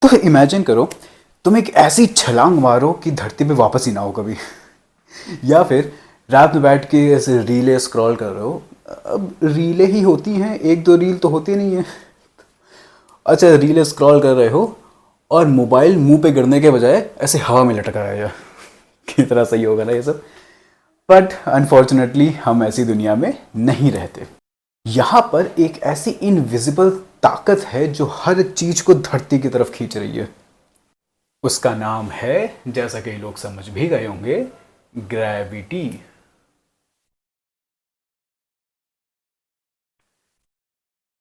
तो इमेजिन करो तुम एक ऐसी छलांग मारो कि धरती पे वापस ही ना हो कभी। या फिर रात में बैठ के ऐसे रीलें स्क्रॉल कर रहे हो। अब रीलें ही होती हैं, एक दो रील तो होती नहीं है। अच्छा, रीलें स्क्रॉल कर रहे हो और मोबाइल मुंह पे गिरने के बजाय ऐसे हवा में लटका है। कितना सही होगा ना ये सब। बट अनफॉर्चुनेटली हम ऐसी दुनिया में नहीं रहते। यहाँ पर एक ऐसी इनविजिबल ताकत है जो हर चीज को धरती की तरफ खींच रही है। उसका नाम है, जैसा कई लोग समझ भी गए होंगे, ग्रेविटी।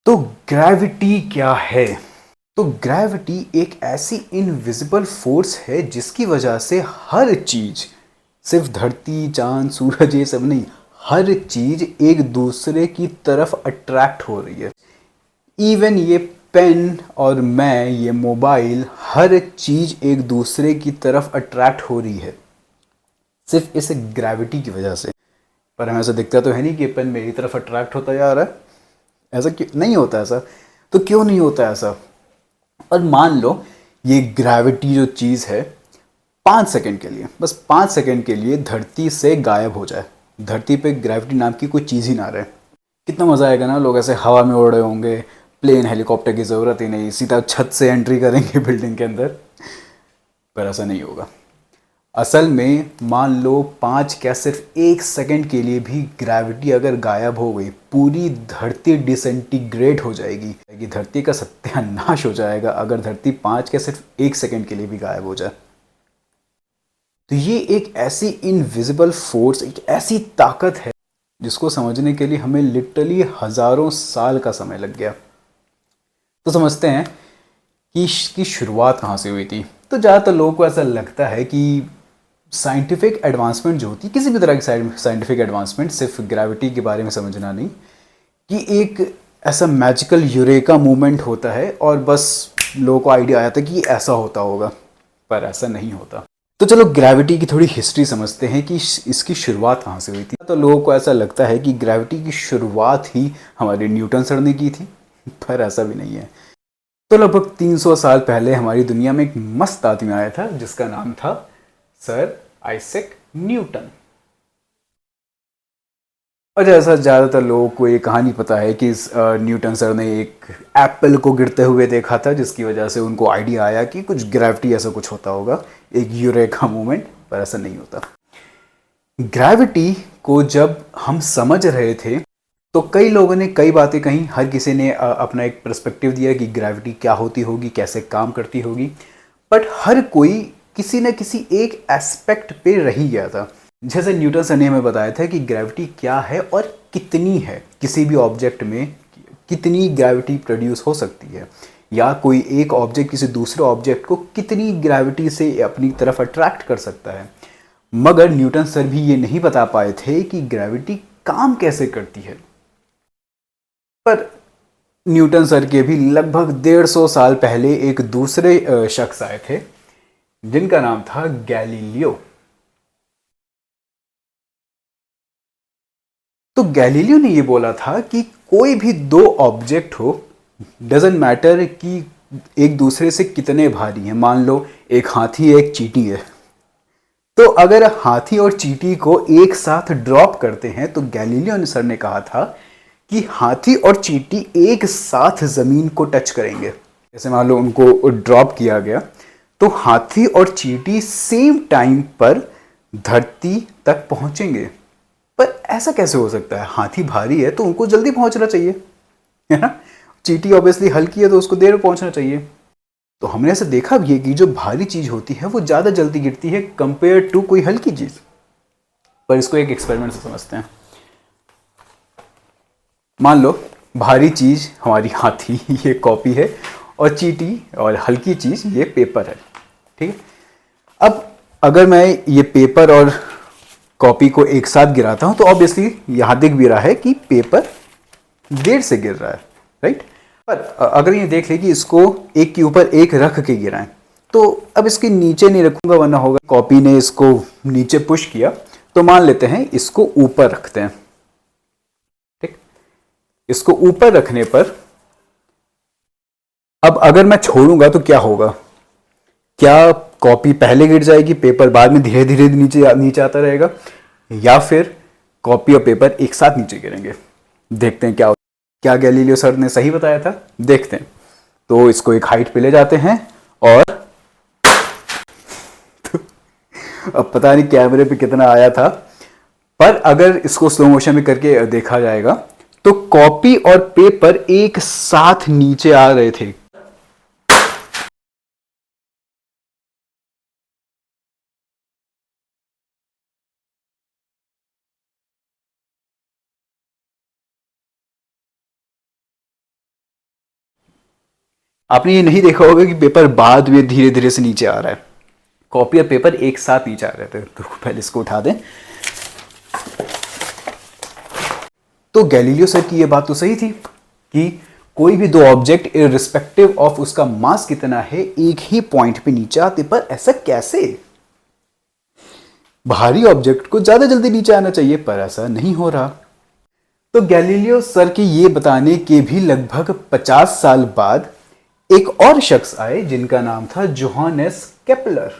तो ग्रेविटी क्या है? तो ग्रेविटी एक ऐसी इनविजिबल फोर्स है जिसकी वजह से हर चीज, सिर्फ धरती चांद सूरज ये सब नहीं, हर चीज एक दूसरे की तरफ अट्रैक्ट हो रही है। इवन ये पेन और मैं, ये मोबाइल, हर चीज एक दूसरे की तरफ अट्रैक्ट हो रही है सिर्फ इस ग्रेविटी की वजह से। पर हमें ऐसा दिखता तो है नहीं कि पेन मेरी तरफ अट्रैक्ट होता जा रहा है। ऐसा क्यों नहीं होता? ऐसा तो क्यों नहीं होता ऐसा? और मान लो ये ग्रेविटी जो चीज़ है 5 सेकंड के लिए, बस 5 सेकंड के लिए धरती से गायब हो जाए, धरती पे ग्रेविटी नाम की कोई चीज़ ही ना रहे, कितना मज़ा आएगा ना। लोग ऐसे हवा में उड़ रहे होंगे, प्लेन हेलीकॉप्टर की ज़रूरत ही नहीं, सीधा छत से एंट्री करेंगे बिल्डिंग के अंदर। पर ऐसा नहीं होगा। असल में मान लो 5 क्या सिर्फ 1 सेकंड के लिए भी ग्रेविटी अगर गायब हो गई, पूरी धरती डिसइंटीग्रेट हो जाएगी। धरती का सत्यानाश हो जाएगा अगर धरती 5 क्या सिर्फ 1 सेकंड के लिए भी गायब हो जाए। तो ये एक ऐसी इनविजिबल फोर्स, एक ऐसी ताकत है जिसको समझने के लिए हमें लिटरली हजारों साल का समय लग गया। तो समझते हैं कि इसकी शुरुआत कहाँ से हुई थी। तो ज़्यादातर लोगों को ऐसा लगता है कि साइंटिफिक एडवांसमेंट जो होती है, किसी भी तरह की साइंटिफिक एडवांसमेंट, सिर्फ ग्रेविटी के बारे में समझना नहीं, कि एक ऐसा मैजिकल यूरेका मूवमेंट होता है और बस लोगों को आइडिया आया था कि ऐसा होता होगा। पर ऐसा नहीं होता। तो चलो ग्रेविटी की थोड़ी हिस्ट्री समझते हैं कि इसकी शुरुआत कहाँ से हुई थी। तो लोगों को ऐसा लगता है कि ग्रेविटी की शुरुआत ही हमारे न्यूटन सर ने की थी, पर ऐसा भी नहीं है। तो लगभग 300 साल पहले हमारी दुनिया में एक मस्त आदमी आया था जिसका नाम था सर आइजैक न्यूटन। और जैसा ज़्यादातर लोगों को ये कहानी पता है कि न्यूटन सर ने एक एप्पल को गिरते हुए देखा था, जिसकी वजह से उनको आइडिया आया कि कुछ ग्रेविटी ऐसा कुछ होता होगा, एक यूरेका मूवमेंट। पर ऐसा नहीं होता। ग्रेविटी को जब हम समझ रहे थे तो कई लोगों ने कई बातें कही, हर किसी ने अपना एक पर्सपेक्टिव दिया कि ग्रेविटी क्या होती होगी, कैसे काम करती होगी। बट हर कोई किसी न किसी एक एस्पेक्ट पे रही गया था। जैसे न्यूटन सर ने हमें बताया था कि ग्रेविटी क्या है और कितनी है, किसी भी ऑब्जेक्ट में कितनी ग्रेविटी प्रोड्यूस हो सकती है, या कोई एक ऑब्जेक्ट किसी दूसरे ऑब्जेक्ट को कितनी ग्रेविटी से अपनी तरफ अट्रैक्ट कर सकता है। मगर न्यूटन सर भी ये नहीं बता पाए थे कि ग्रेविटी काम कैसे करती है। पर न्यूटन सर के भी लगभग 150 साल पहले एक दूसरे शख्स आए थे जिनका नाम था गैलीलियो। तो गैलीलियो ने ये बोला था कि कोई भी दो ऑब्जेक्ट हो, डजेंट मैटर कि एक दूसरे से कितने भारी हैं। मान लो एक हाथी एक चींटी है, तो अगर हाथी और चींटी को एक साथ ड्रॉप करते हैं, तो गैलीलियो सर ने कहा था कि हाथी और चींटी एक साथ जमीन को टच करेंगे। जैसे मान लो उनको ड्रॉप किया गया तो हाथी और चींटी सेम टाइम पर धरती तक पहुंचेंगे। पर ऐसा कैसे हो सकता है? हाथी भारी है तो उनको जल्दी पहुंचना चाहिए, है ना। चींटी ऑब्वियसली हल्की है तो उसको देर में पहुंचना चाहिए। तो हमने ऐसा देखा भी है कि जो भारी चीज होती है वो ज्यादा जल्दी गिरती है कंपेयर टू कोई हल्की चीज। पर इसको एक एक्सपेरिमेंट से समझते हैं। मान लो भारी चीज हमारी हाथी ये कॉपी है, और चींटी और हल्की चीज ये पेपर है, ठीक है। अब अगर मैं ये पेपर और कॉपी को एक साथ गिराता हूं तो ऑब्वियसली यहां दिख भी रहा है कि पेपर देर से गिर रहा है, राइट। पर अगर ये देख ले कि इसको एक के ऊपर एक रख के गिराएं, तो अब इसके नीचे नहीं रखूंगा वरना होगा कॉपी ने इसको नीचे पुश किया। तो मान लेते हैं इसको ऊपर रखते हैं, ठीक। इसको ऊपर रखने पर अब अगर मैं छोड़ूंगा तो क्या होगा? क्या कॉपी पहले गिर जाएगी, पेपर बाद में धीरे धीरे नीचे नीचे आता रहेगा, या फिर कॉपी और पेपर एक साथ नीचे गिरेंगे? देखते हैं क्या गैलीलियो सर ने सही बताया था, देखते हैं। तो इसको एक हाइट पे ले जाते हैं और तो अब पता नहीं कैमरे पे कितना आया था, पर अगर इसको स्लो मोशन में करके देखा जाएगा तो कॉपी और पेपर एक साथ नीचे आ रहे थे। आपने ये नहीं देखा होगा कि पेपर बाद में धीरे धीरे से नीचे आ रहा है, कॉपी और पेपर एक साथ नीचे आ रहे थे। तो पहले इसको उठा दें। तो गैलीलियो सर की ये बात तो सही थी कि कोई भी दो ऑब्जेक्ट इररिस्पेक्टिव ऑफ उसका मास कितना है एक ही पॉइंट पे नीचे आते, पर ऐसा कैसे? भारी ऑब्जेक्ट को ज्यादा जल्दी नीचे आना चाहिए, पर ऐसा नहीं हो रहा। तो गैलीलियो सर के ये बताने के भी लगभग 50 साल बाद एक और शख्स आए जिनका नाम था जोहानेस केपलर।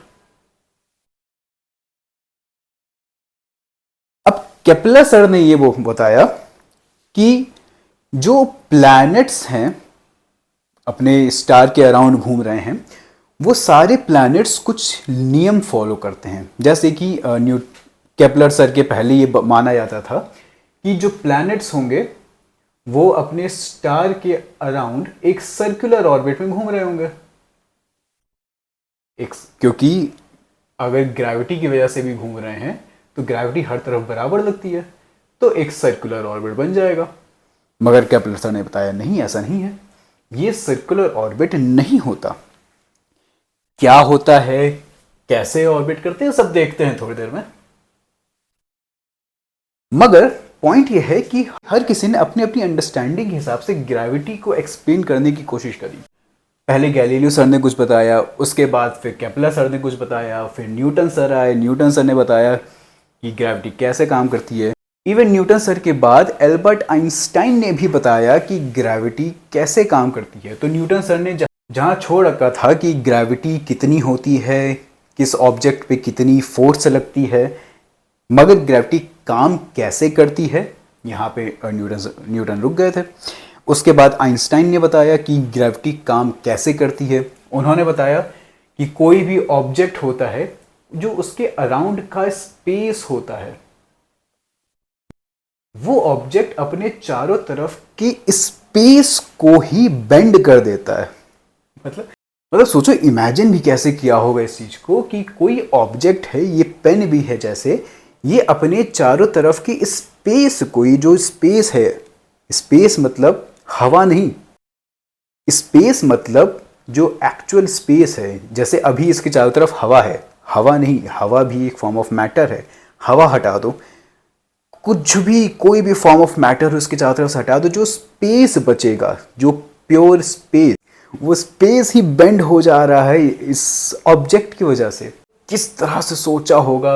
अब केपलर सर ने ये वो बताया कि जो प्लैनेट्स हैं अपने स्टार के अराउंड घूम रहे हैं, वो सारे प्लैनेट्स कुछ नियम फॉलो करते हैं। जैसे कि केपलर सर के पहले ये माना जाता था कि जो प्लैनेट्स होंगे वो अपने स्टार के अराउंड एक सर्कुलर ऑर्बिट में घूम रहे होंगे। क्योंकि अगर ग्रेविटी की वजह से भी घूम रहे हैं तो ग्रेविटी हर तरफ बराबर लगती है, तो एक सर्कुलर ऑर्बिट बन जाएगा। मगर केपलर सर ने बताया नहीं, ऐसा नहीं है, ये सर्कुलर ऑर्बिट नहीं होता। क्या होता है, कैसे ऑर्बिट करते हैं, सब देखते हैं थोड़ी देर में। मगर पॉइंट यह है कि हर किसी ने अपनी अपनी अंडरस्टैंडिंग के हिसाब से ग्रेविटी को एक्सप्लेन करने की कोशिश करी। पहले गैलीलियो सर ने कुछ बताया, उसके बाद फिर केपलर सर ने कुछ बताया, फिर न्यूटन सर आए, न्यूटन सर ने बताया कि ग्रेविटी कैसे काम करती है। इवन न्यूटन सर के बाद एल्बर्ट आइंस्टाइन ने भी बताया कि ग्रेविटी कैसे काम करती है। तो न्यूटन सर ने जहाँ छोड़ रखा था कि ग्रेविटी कितनी होती है, किस ऑब्जेक्ट पे कितनी फोर्स लगती है, मगर ग्रेविटी काम कैसे करती है, यहाँ पे न्यूटन रुक गए थे। उसके बाद आइंस्टाइन ने बताया कि ग्रेविटी काम कैसे करती है। उन्होंने बताया कि कोई भी ऑब्जेक्ट होता है जो उसके अराउंड का स्पेस होता है, वो ऑब्जेक्ट अपने चारों तरफ की स्पेस को ही बेंड कर देता है। मतलब सोचो, इमेजिन भी कैसे किया होगा इस चीज को कि कोई ऑब्जेक्ट है, ये पेन भी है जैसे, ये अपने चारों तरफ की स्पेस को, ये जो स्पेस है, स्पेस मतलब हवा नहीं, स्पेस मतलब जो एक्चुअल स्पेस है, जैसे अभी इसके चारों तरफ हवा है, हवा नहीं, हवा भी एक फॉर्म ऑफ मैटर है, हवा हटा दो, कुछ भी कोई भी फॉर्म ऑफ मैटर उसके चारों तरफ से हटा दो, जो स्पेस बचेगा, जो प्योर स्पेस, वो स्पेस ही बेंड हो जा रहा है इस ऑब्जेक्ट की वजह से। किस तरह से सोचा होगा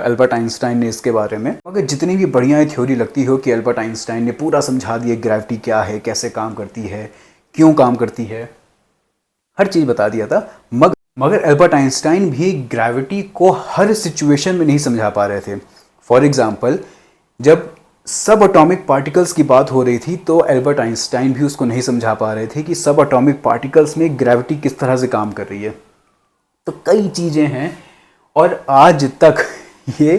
एल्बर्ट आइंस्टाइन ने इसके बारे में। मगर जितनी भी बढ़िया थ्योरी लगती हो कि एल्बर्ट आइंस्टाइन ने पूरा समझा दिया ग्रेविटी क्या है, कैसे काम करती है, क्यों काम करती है, हर चीज बता दिया था। मगर एल्बर्ट आइंस्टाइन भी ग्रेविटी को हर सिचुएशन में नहीं समझा पा रहे थे। फॉर एग्जाम्पल, जब सब एटॉमिक पार्टिकल्स की बात हो रही थी तो एल्बर्ट आइंस्टाइन भी उसको नहीं समझा पा रहे थे कि सब एटॉमिक पार्टिकल्स में ग्रेविटी किस तरह से काम कर रही है। तो कई चीज़ें हैं, और आज तक ये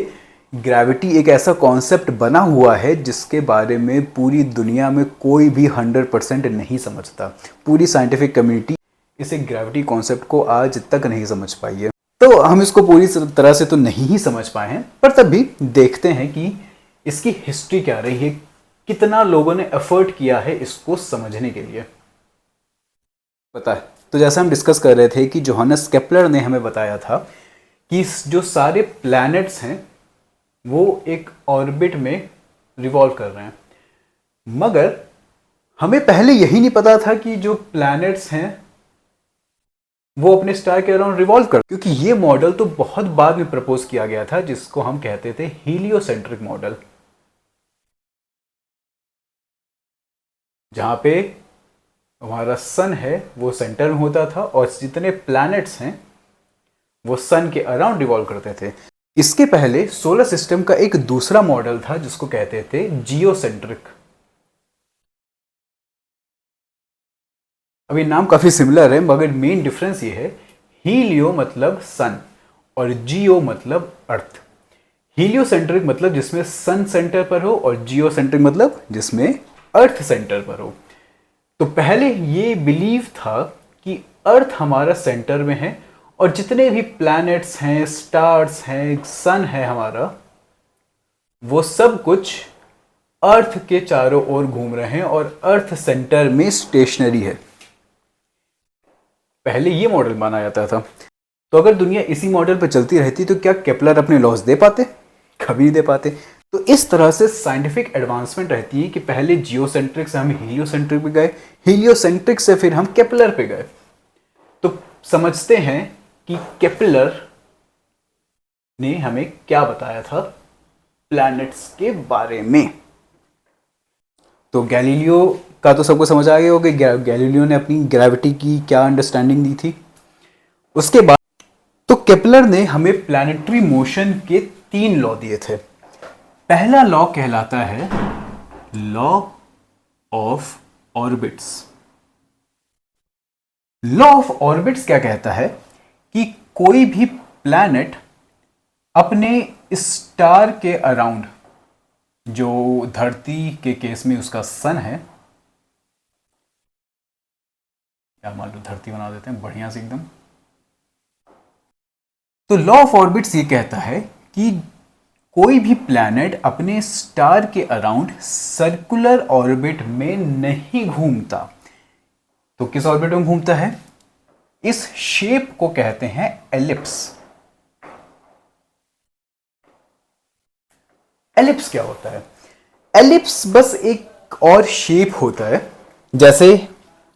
ग्रेविटी एक ऐसा कॉन्सेप्ट बना हुआ है जिसके बारे में पूरी दुनिया में कोई भी 100% नहीं समझता। पूरी साइंटिफिक कम्युनिटी इसे ग्रेविटी कॉन्सेप्ट को आज तक नहीं समझ पाई है। तो हम इसको पूरी तरह से तो नहीं ही समझ पाए हैं, पर तब भी देखते हैं कि इसकी हिस्ट्री क्या रही है, कितना लोगों ने एफर्ट किया है इसको समझने के लिए। पता है, तो जैसा हम डिस्कस कर रहे थे कि जोहानस केपलर ने हमें बताया था कि जो सारे प्लैनेट्स हैं वो एक ऑर्बिट में रिवॉल्व कर रहे हैं, मगर हमें पहले यही नहीं पता था कि जो प्लैनेट्स हैं वो अपने स्टार के अराउंड रिवॉल्व कर, क्योंकि ये मॉडल तो बहुत बाद में प्रपोज किया गया था, जिसको हम कहते थे हीलियोसेंट्रिक मॉडल, जहां पे हमारा सन है वो सेंटर में होता था और जितने प्लैनेट्स हैं वो सन के अराउंड रिवॉल्व करते थे। इसके पहले सोलर सिस्टम का एक दूसरा मॉडल था जिसको कहते थे जियोसेंट्रिक। अब ये नाम काफी सिमिलर है मगर मेन डिफरेंस ये है, हीलियो मतलब सन और जियो मतलब अर्थ। हीलियोसेंट्रिक मतलब जिसमें सन सेंटर पर हो और जियोसेंट्रिक मतलब जिसमें अर्थ सेंटर पर हो। तो पहले ये बिलीव था कि अर्थ हमारा सेंटर में है और जितने भी प्लैनेट्स हैं, स्टार्स हैं, सन है हमारा, वो सब कुछ अर्थ के चारों ओर घूम रहे हैं और अर्थ सेंटर में स्टेशनरी है। पहले ये मॉडल माना जाता था। तो अगर दुनिया इसी मॉडल पर चलती रहती तो क्या केपलर अपने लॉज दे पाते? कभी नहीं दे पाते। तो इस तरह से साइंटिफिक एडवांसमेंट रहती है कि पहले जियोसेंट्रिक से हम हीलियोसेंट्रिक पे गए, हीलियोसेंट्रिक से फिर हम केपलर पे गए। तो समझते हैं कि केपलर ने हमें क्या बताया था प्लैनेट्स के बारे में। तो गैलीलियो का तो सबको समझ आ गया होगा, गैलीलियो ने अपनी ग्रेविटी की क्या अंडरस्टैंडिंग दी थी। उसके बाद तो केपलर ने हमें प्लैनेटरी मोशन के 3 लॉ दिए थे। पहला लॉ कहलाता है law of orbits. Law of orbits क्या कहता है कि कोई भी प्लैनेट अपने स्टार के अराउंड, जो धरती के केस में उसका सन है, या मान लो धरती बना देते हैं बढ़िया से एकदम। तो लॉ ऑफ ऑर्बिट्स ये कहता है कि कोई भी प्लैनेट अपने स्टार के अराउंड सर्कुलर ऑर्बिट में नहीं घूमता। तो किस ऑर्बिट में घूमता है? इस शेप को कहते हैं एलिप्स। एलिप्स क्या होता है? एलिप्स बस एक और शेप होता है, जैसे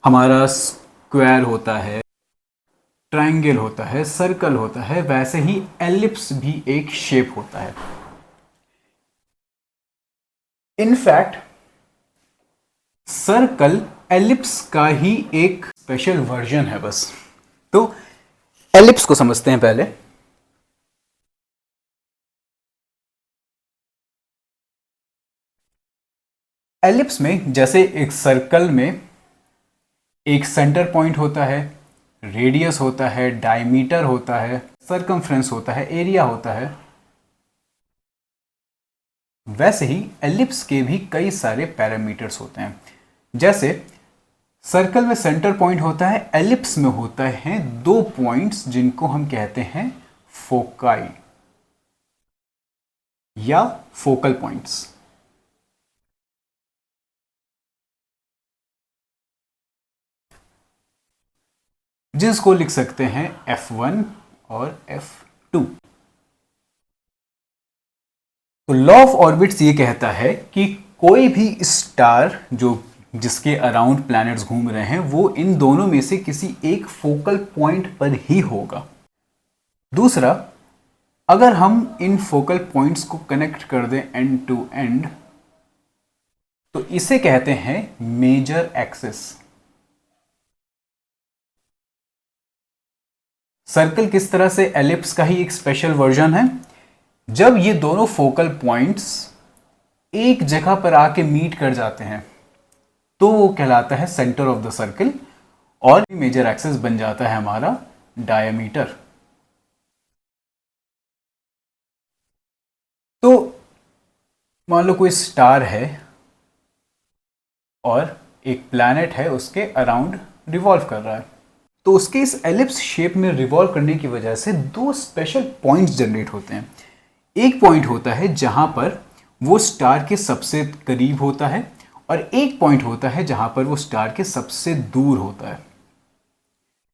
हमारा स्क्वायर होता है, ट्रायंगल होता है, सर्कल होता है, वैसे ही एलिप्स भी एक शेप होता है। इनफैक्ट सर्कल एलिप्स का ही एक स्पेशल वर्जन है बस। तो एलिप्स को समझते हैं पहले। एलिप्स में जैसे एक सर्कल में एक सेंटर पॉइंट होता है, रेडियस होता है, डायमीटर होता है, सरकमफ्रेंस होता है, एरिया होता है, वैसे ही एलिप्स के भी कई सारे पैरामीटर्स होते हैं। जैसे सर्कल में सेंटर पॉइंट होता है, एलिप्स में होता है 2 पॉइंट्स जिनको हम कहते हैं फोकाई या फोकल पॉइंट्स। जिसको लिख सकते हैं F1 और F2। तो लॉ ऑफ ऑर्बिट्स ये कहता है कि कोई भी स्टार जो जिसके अराउंड प्लैनेट्स घूम रहे हैं वो इन दोनों में से किसी एक फोकल पॉइंट पर ही होगा। दूसरा, अगर हम इन फोकल पॉइंट्स को कनेक्ट कर दें एंड टू एंड तो इसे कहते हैं मेजर एक्सिस। सर्कल किस तरह से एलिप्स का ही एक स्पेशल वर्जन है। जब ये दोनों फोकल पॉइंट्स एक जगह पर आके मीट कर जाते हैं तो वो कहलाता है सेंटर ऑफ द सर्कल और मेजर एक्सिस बन जाता है हमारा डायमीटर। तो मान लो कोई स्टार है और एक प्लैनेट है उसके अराउंड रिवॉल्व कर रहा है, तो उसके इस एलिप्स शेप में रिवॉल्व करने की वजह से 2 स्पेशल पॉइंट्स जनरेट होते हैं। एक पॉइंट होता है जहां पर वो स्टार के सबसे करीब होता है और एक पॉइंट होता है जहां पर वो स्टार के सबसे दूर होता है।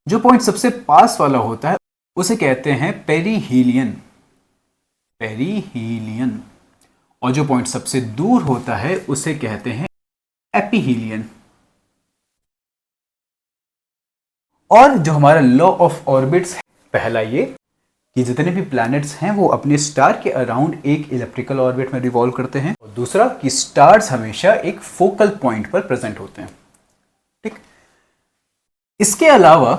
जो पॉइंट सबसे पास वाला होता है उसे कहते हैं पेरीहीलियन। पेरीहीलियन। और जो पॉइंट सबसे दूर होता है उसे कहते हैं एपीहीलियन। और जो हमारा लॉ ऑफ ऑर्बिट्स है, पहला ये कि जितने भी प्लैनेट्स हैं वो अपने स्टार के अराउंड एक इलेप्टिकल ऑर्बिट में रिवॉल्व करते हैं, और दूसरा कि स्टार्स हमेशा एक फोकल पॉइंट पर प्रेजेंट होते हैं। ठीक। इसके अलावा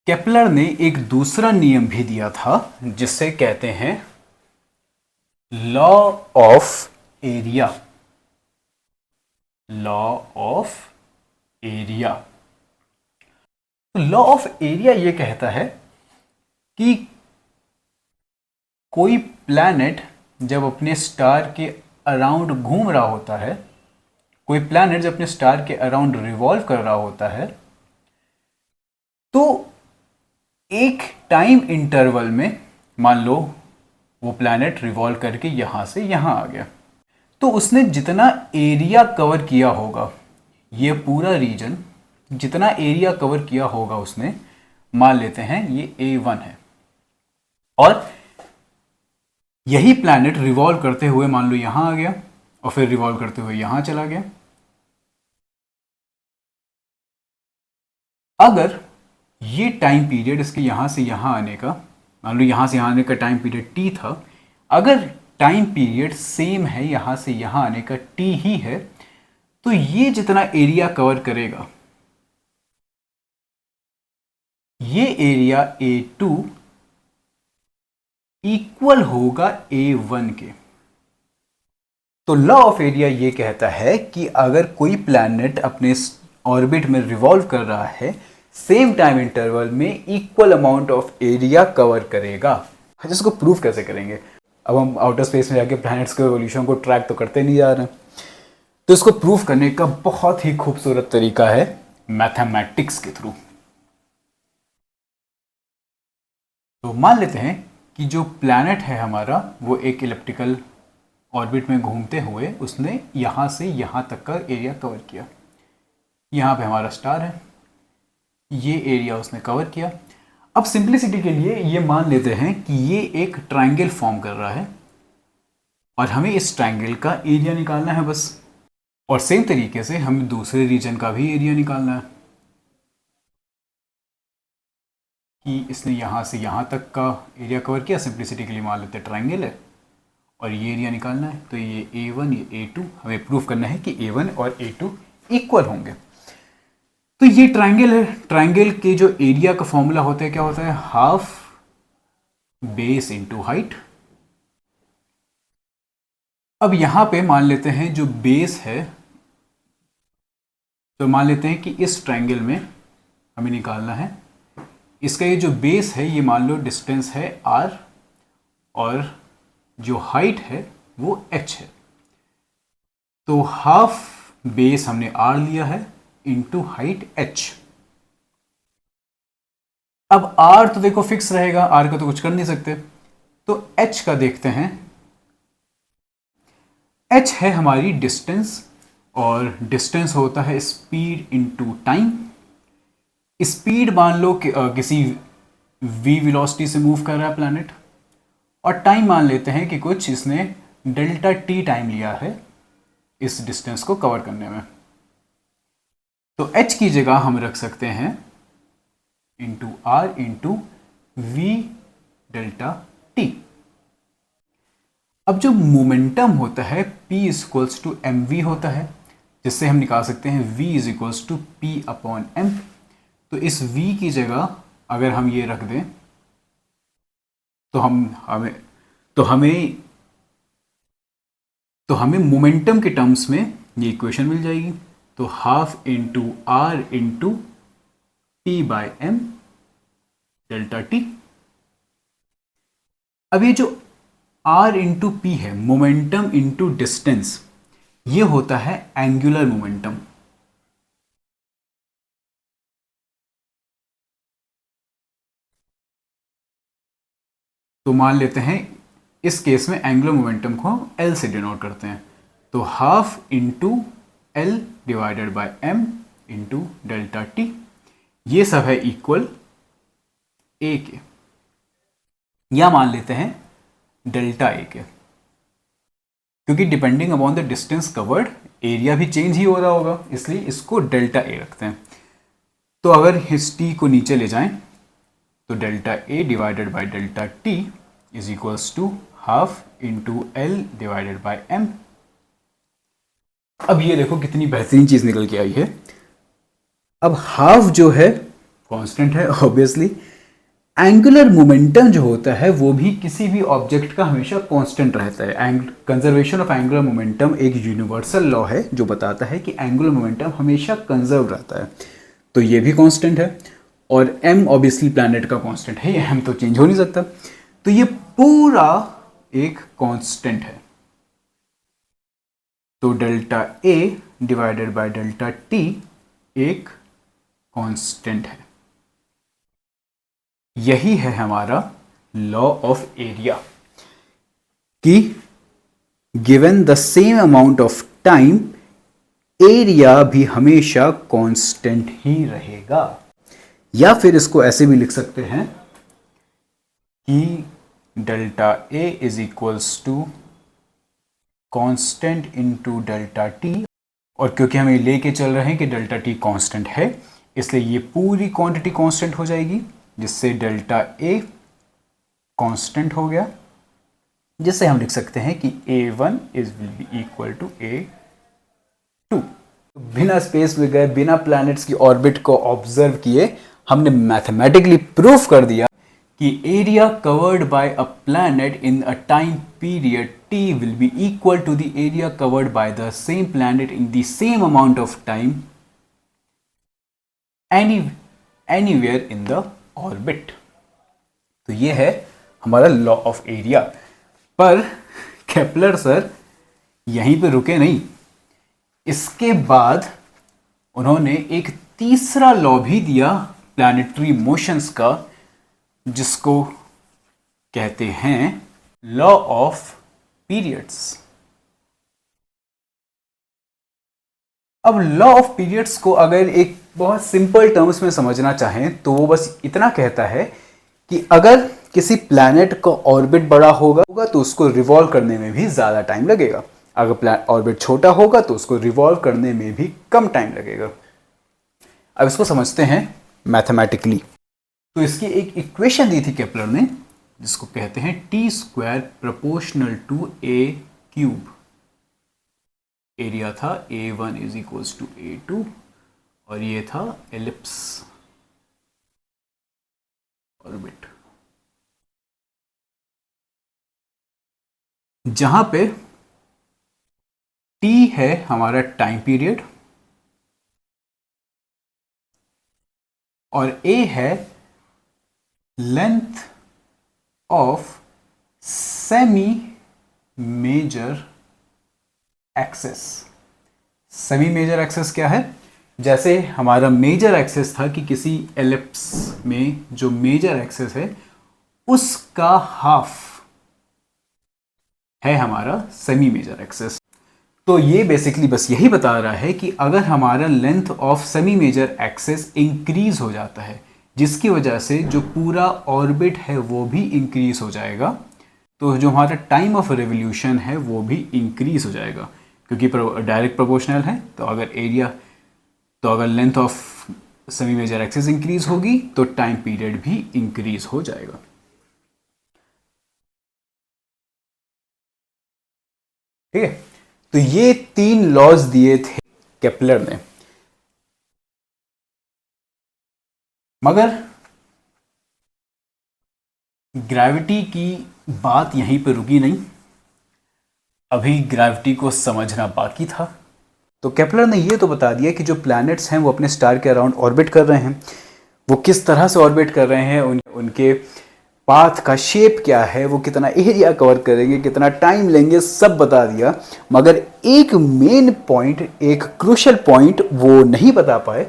केपलर ने एक दूसरा नियम भी दिया था जिसे कहते हैं law of area. Law of area. Law of area ये कहता है कि कोई प्लैनेट जब अपने स्टार के अराउंड घूम रहा होता है, कोई प्लैनेट जब अपने स्टार के अराउंड रिवॉल्व कर रहा होता है, तो एक टाइम इंटरवल में मान लो वो प्लैनेट रिवॉल्व करके यहां से यहां आ गया, तो उसने जितना एरिया कवर किया होगा, ये पूरा रीजन जितना एरिया कवर किया होगा उसने, मान लेते हैं ये A1 है, और यही प्लैनेट रिवॉल्व करते हुए मान लो यहां आ गया और फिर रिवॉल्व करते हुए यहां चला गया। अगर ये टाइम पीरियड इसके यहां से यहां आने का, मान लो यहां से यहां आने का टाइम पीरियड T था, अगर टाइम पीरियड सेम है यहां से यहां आने का T ही है, तो ये जितना एरिया कवर करेगा, ये एरिया A2 इक्वल होगा A1 के। तो लॉ ऑफ एरिया ये कहता है कि अगर कोई प्लैनेट अपने ऑर्बिट में रिवॉल्व कर रहा है, सेम टाइम इंटरवल में equal amount of area cover करेगा। इसको प्रूफ कैसे करेंगे? अब हम आउटर स्पेस में जाके प्लैनेट्स के एवोल्यूशन को ट्रैक तो करते नहीं जा रहे हैं, तो इसको प्रूफ करने का बहुत ही खूबसूरत तरीका है मैथमेटिक्स के थ्रू। तो मान लेते हैं कि जो प्लैनेट है हमारा वो एक इलिप्टिकल ऑर्बिट में घूमते हुए उसने यहाँ से यहाँ तक का एरिया कवर किया। यहाँ पे हमारा स्टार है, ये एरिया उसने कवर किया। अब सिंप्लिसिटी के लिए ये मान लेते हैं कि ये एक ट्रायंगल फॉर्म कर रहा है और हमें इस ट्रायंगल का एरिया निकालना है बस। और सेम तरीके से हमें दूसरे रीजन का भी एरिया निकालना है कि इसने यहाँ से यहाँ तक का एरिया कवर किया। सिंप्लिसिटी के लिए मान लेते हैं ट्रायंगल है और ये एरिया निकालना है, तो ये A1 ये A2, हमें प्रूफ करना है कि A1 और A2 इक्वल होंगे। तो ये ट्रायंगल है, ट्रायंगल के जो एरिया का फॉर्मूला होता है क्या होता है? Half base into height. अब यहां पे मान लेते हैं जो बेस है, तो मान लेते हैं कि इस ट्रायंगल में हमें निकालना है, इसका ये जो बेस है ये मान लो डिस्टेंस है r और जो हाइट है वो h है। तो हाफ बेस हमने r लिया है इंटू हाइट h। अब r तो देखो फिक्स रहेगा, r का तो कुछ कर नहीं सकते, तो h का देखते हैं। h है हमारी डिस्टेंस और डिस्टेंस होता है स्पीड इंटू टाइम। स्पीड मान लो कि किसी v वेलोसिटी से मूव कर रहा है प्लैनेट, और टाइम मान लेते हैं कि कुछ इसने डेल्टा t टाइम लिया है इस डिस्टेंस को कवर करने में। तो h की जगह हम रख सकते हैं into r into we delta t। अब जो मोमेंटम होता है p इक्वल्स टू mv होता है, जिससे हम निकाल सकते हैं v is equals to p upon m। तो इस v की जगह अगर हम ये रख दें तो हमें मोमेंटम के टर्म्स में ये इक्वेशन मिल जाएगी। तो half into R into P by M delta T. अब ये जो r इंटू पी है, मोमेंटम इंटू डिस्टेंस, ये होता है एंगुलर मोमेंटम। तो मान लेते हैं इस केस में एंगुलर मोमेंटम को L से डिनोट करते हैं, तो half into L divided by M into delta T. ये सब है इक्वल ए के, या मान लेते हैं डेल्टा ए के, क्योंकि depending upon the distance covered area भी चेंज ही हो रहा होगा, इसलिए इसको डेल्टा ए रखते हैं। तो अगर इस टी को नीचे ले जाएं तो delta A divided by delta T is equals to half into L divided by M. अब ये देखो कितनी बेहतरीन चीज निकल के आई है। अब हाफ जो है कांस्टेंट है ऑब्वियसली। एंगुलर मोमेंटम जो होता है वो भी किसी भी ऑब्जेक्ट का हमेशा कांस्टेंट रहता है। कंजर्वेशन ऑफ एंगुलर मोमेंटम एक यूनिवर्सल लॉ है जो बताता है कि एंगुलर मोमेंटम हमेशा कंजर्व रहता है, तो ये भी कांस्टेंट है। और m ऑब्वियसली प्लैनेट का कांस्टेंट है, ये m तो चेंज हो नहीं सकता, तो ये पूरा एक कांस्टेंट है। तो delta a divided by delta t एक कांस्टेंट है। यही है हमारा लॉ ऑफ एरिया कि given the same amount of time area भी हमेशा कांस्टेंट ही रहेगा। या फिर इसको ऐसे भी लिख सकते हैं कि delta A is equals to constant into delta T, और क्योंकि हम ये लेके चल रहे हैं कि डेल्टा टी कांस्टेंट है, इसलिए ये पूरी क्वांटिटी कांस्टेंट हो जाएगी, जिससे डेल्टा ए कांस्टेंट हो गया, जिससे हम लिख सकते हैं कि A1 is will be equal to A2। बिना स्पेस में गए, बिना प्लैनेट्स की ऑर्बिट को ऑब्जर्व किए, हमने मैथमेटिकली प्रूफ कर दिया कि area covered by a planet in a time period t will be equal to the area covered by the same planet in the same amount of time anywhere in the orbit। तो ये है हमारा law of area. पर Kepler sir यहीं पे रुके नहीं, इसके बाद उन्होंने एक तीसरा लॉ भी दिया प्लैनेटरी मोशंस का, जिसको कहते हैं लॉ ऑफ पीरियड्स। अब लॉ ऑफ पीरियड्स को अगर एक बहुत सिंपल टर्म्स में समझना चाहें तो वो बस इतना कहता है कि अगर किसी प्लैनेट का ऑर्बिट बड़ा होगा तो उसको रिवॉल्व करने में भी ज़्यादा टाइम लगेगा, अगर ऑर्बिट छोटा होगा तो उसको रिवॉल्व करने में भी कम टाइम लगेगा। अब इसको समझते हैं मैथमेटिकली। तो इसकी एक इक्वेशन दी थी केपलर ने, जिसको कहते हैं T square proportional to A cube. Area था A1 is equals to A2 और ये था एलिप्स ऑर्बिट, जहां पे T है हमारा टाइम पीरियड और A है length of semi major axis. Semi major axis क्या है? जैसे हमारा मेजर एक्सेस था कि किसी एलिप्स में जो मेजर एक्सेस है उसका हाफ है हमारा सेमी मेजर एक्सेस। तो ये बेसिकली बस यही बता रहा है कि अगर हमारा length of semi major axis increase हो जाता है, जिसकी वजह से जो पूरा ऑर्बिट है वो भी इंक्रीज हो जाएगा, तो जो हमारा टाइम ऑफ रेवोल्यूशन है वो भी इंक्रीज हो जाएगा, क्योंकि डायरेक्ट प्रोपोर्शनल है। तो अगर length of semi major axis increase होगी तो टाइम पीरियड भी इंक्रीज हो जाएगा। ठीक है, तो ये 3 लॉज दिए थे केपलर ने। मगर ग्रेविटी की बात यहीं पर रुकी नहीं, अभी ग्रेविटी को समझना बाकी था। तो केपलर ने ये तो बता दिया कि जो प्लैनेट्स हैं वो अपने स्टार के अराउंड ऑर्बिट कर रहे हैं, वो किस तरह से ऑर्बिट कर रहे हैं, उनके पाथ का शेप क्या है, वो कितना एरिया कवर करेंगे, कितना टाइम लेंगे, सब बता दिया। मगर एक मेन पॉइंट, एक क्रूशियल पॉइंट वो नहीं बता पाए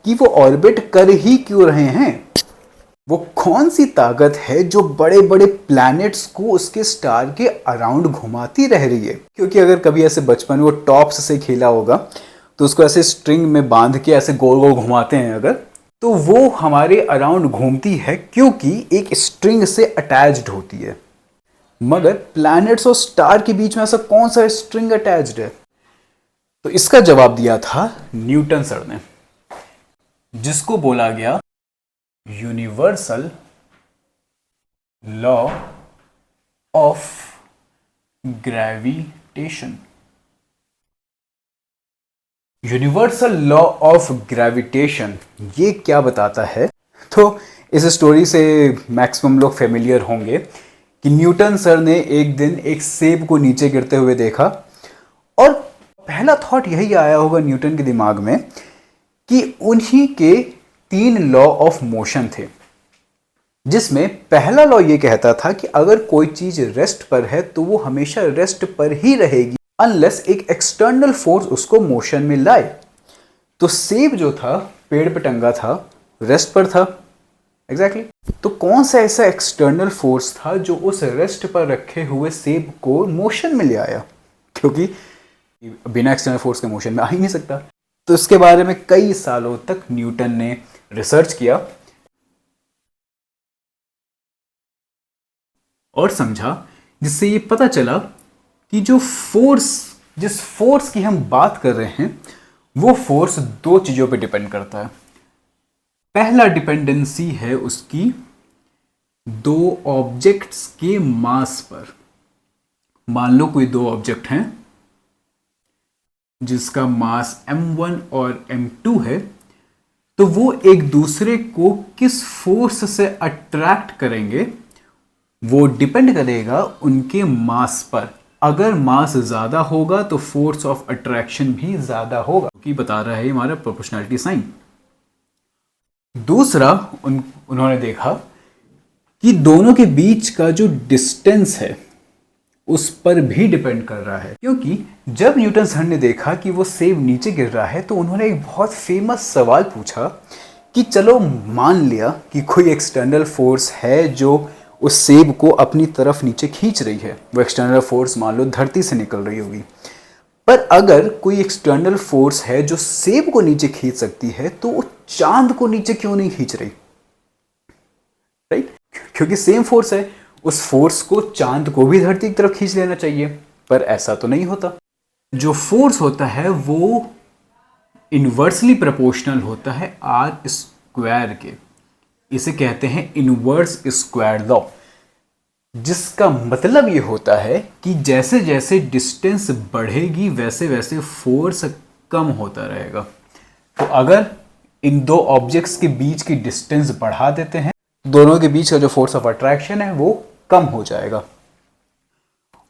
कि वो ऑर्बिट कर ही क्यों रहे हैं। वो कौन सी ताकत है जो बड़े बड़े प्लैनेट्स को उसके स्टार के अराउंड घुमाती रह रही है? क्योंकि अगर कभी ऐसे बचपन में वो टॉप्स से खेला होगा तो उसको ऐसे स्ट्रिंग में बांध के ऐसे गोल गोल घुमाते हैं अगर, तो वो हमारे अराउंड घूमती है क्योंकि एक स्ट्रिंग से अटैच्ड होती है। मगर प्लैनेट्स और स्टार के बीच में ऐसा कौन सा स्ट्रिंग अटैच्ड है? तो इसका जवाब दिया था न्यूटन सर ने, जिसको बोला गया universal law of gravitation. Universal law of gravitation ये क्या बताता है तो इस स्टोरी से मैक्सिमम लोग फेमिलियर होंगे कि न्यूटन सर ने एक दिन एक सेब को नीचे गिरते हुए देखा और पहला थॉट यही आया होगा न्यूटन के दिमाग में कि उन्हीं के 3 लॉ ऑफ मोशन थे, जिसमें पहला लॉ ये कहता था कि अगर कोई चीज रेस्ट पर है तो वो हमेशा रेस्ट पर ही रहेगी अनलेस एक एक्सटर्नल फोर्स उसको मोशन में लाए। तो सेब जो था पेड़ पे टंगा था, रेस्ट पर था। एग्जैक्टली तो कौन सा ऐसा एक्सटर्नल फोर्स था जो उस रेस्ट पर रखे हुए सेब को मोशन में ले आया, क्योंकि बिना एक्सटर्नल फोर्स के मोशन में आ ही नहीं सकता। तो इसके बारे में कई सालों तक न्यूटन ने रिसर्च किया और समझा, जिससे ये पता चला कि जिस फोर्स की हम बात कर रहे हैं वो फोर्स 2 चीजों पे डिपेंड करता है। पहला डिपेंडेंसी है उसकी 2 ऑब्जेक्ट्स के मास पर। मान लो कोई 2 ऑब्जेक्ट हैं जिसका मास m1 और m2 है, तो वो एक दूसरे को किस फोर्स से अट्रैक्ट करेंगे वो डिपेंड करेगा उनके मास पर। अगर मास ज्यादा होगा तो फोर्स ऑफ अट्रैक्शन भी ज्यादा होगा, क्योंकि बता रहा है हमारा प्रोपोर्शनैलिटी साइन। दूसरा उन्होंने देखा कि दोनों के बीच का जो डिस्टेंस है उस पर भी डिपेंड कर रहा है, क्योंकि जब न्यूटन सर ने देखा कि वो सेब नीचे गिर रहा है तो उन्होंने एक बहुत फेमस सवाल पूछा कि चलो मान लिया कि कोई एक्सटर्नल फोर्स है जो उस सेब को अपनी तरफ नीचे खींच रही है। वो एक्सटर्नल फोर्स मान लो धरती से निकल रही होगी, पर अगर कोई एक्सटर्नल फोर्स है जो सेब को नीचे खींच सकती है तो वो चांद को नीचे क्यों नहीं खींच रही? राइट, क्योंकि सेम फोर्स है, उस फोर्स को चांद को भी धरती की तरफ खींच लेना चाहिए, पर ऐसा तो नहीं होता। जो फोर्स होता है वो इनवर्सली प्रोपोर्शनल होता है आर स्क्वायर के। इसे कहते हैं इनवर्स स्क्वायर लॉ, जिसका मतलब ये होता है कि जैसे जैसे डिस्टेंस बढ़ेगी वैसे वैसे फोर्स कम होता रहेगा। तो अगर इन 2 ऑब्जेक्ट्स के बीच की डिस्टेंस बढ़ा देते हैं, दोनों के बीच का जो फोर्स ऑफ अट्रैक्शन है वो कम हो जाएगा।